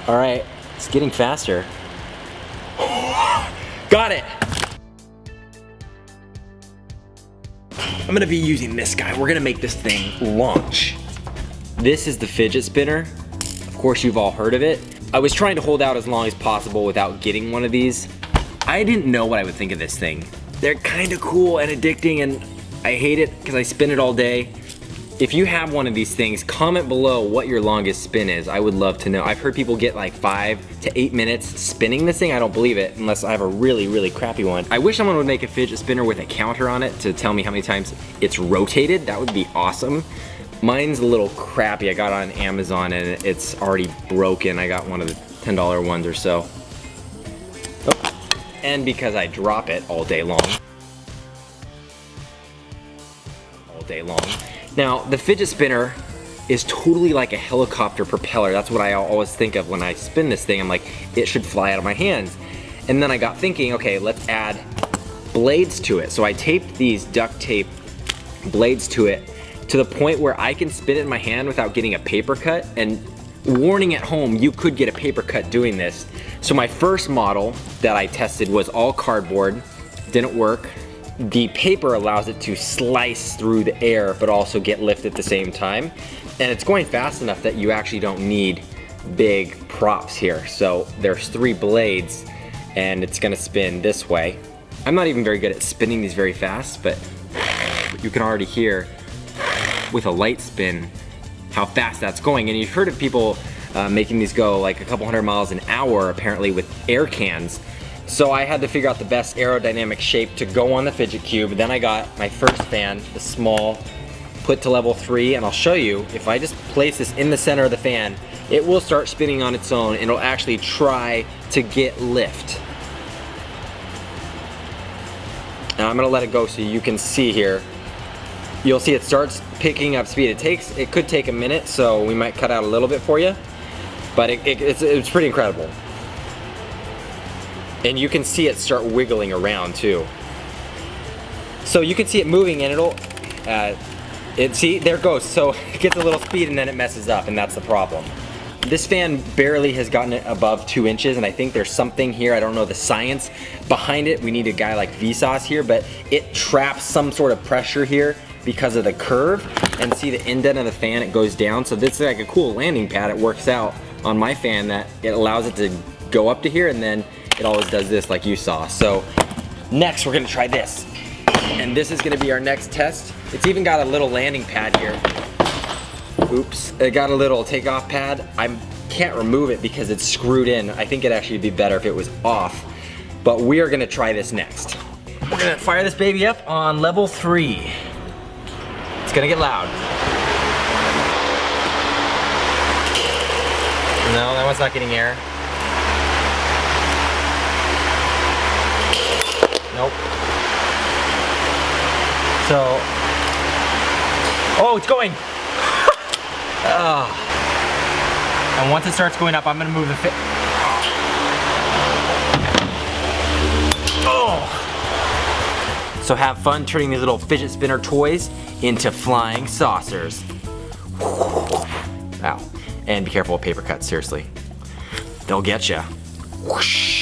All right, it's getting faster. Got it. I'm gonna be using this guy. We're gonna make this thing launch. This is the fidget spinner. Of course, you've all heard of it. I was trying to hold out as long as possible without getting one of these. I didn't know what I would think of this thing. They're kind of cool and addicting, and I hate it because I spin it all day. If you have one of these things, comment below what your longest spin is. I would love to know. I've heard people get like 5 to 8 minutes spinning this thing. I don't believe it unless I have a really, really crappy one. I wish someone would make a fidget spinner with a counter on it to tell me how many times it's rotated. That would be awesome. Mine's a little crappy. I got it on Amazon and it's already broken. I got one of the $10 ones or so. Oh. And because I drop it all day long. Now, the fidget spinner is totally like a helicopter propeller. That's what I always think of when I spin this thing. I'm like, it should fly out of my hands. And then I got thinking, okay, let's add blades to it. So I taped these duct tape blades to it to the point where I can spin it in my hand without getting a paper cut. And warning at home, you could get a paper cut doing this. So my first model that I tested was all cardboard, didn't work. The paper allows it to slice through the air but also get lift at the same time. And it's going fast enough that you actually don't need big props here. So there's 3 blades and it's gonna spin this way. I'm not even very good at spinning these very fast, but you can already hear with a light spin how fast that's going. And you've heard of people making these go like a couple 100 miles an hour apparently with air cans. So I had to figure out the best aerodynamic shape to go on the fidget cube. Then I got my first fan, the small, put to level 3, and I'll show you, if I just place this in the center of the fan, it will start spinning on its own and it'll actually try to get lift. Now I'm gonna let it go so you can see here. You'll see it starts picking up speed. It could take a minute, so we might cut out a little bit for you, but it's pretty incredible. And you can see it start wiggling around too. So you can see it moving and it'll, see, there it goes. So it gets a little speed and then it messes up, and that's the problem. This fan barely has gotten it above 2 inches, and I think there's something here, I don't know the science behind it. We need a guy like Vsauce here, but it traps some sort of pressure here because of the curve. And see the indent of the fan, it goes down. So this is like a cool landing pad. It works out on my fan that it allows it to go up to here, and then it always does this like you saw. So next we're gonna try this. And this is gonna be our next test. It's even got a little landing pad here. Oops, it got a little takeoff pad. I can't remove it because it's screwed in. I think it'd actually be better if it was off. But we are gonna try this next. We're gonna fire this baby up on level 3. It's gonna get loud. No, that one's not getting air. Nope. So, oh, it's going. And once it starts going up, I'm gonna move the fit. Oh. So have fun turning these little fidget spinner toys into flying saucers. Wow. And be careful with paper cuts, seriously. They'll get ya. Whoosh.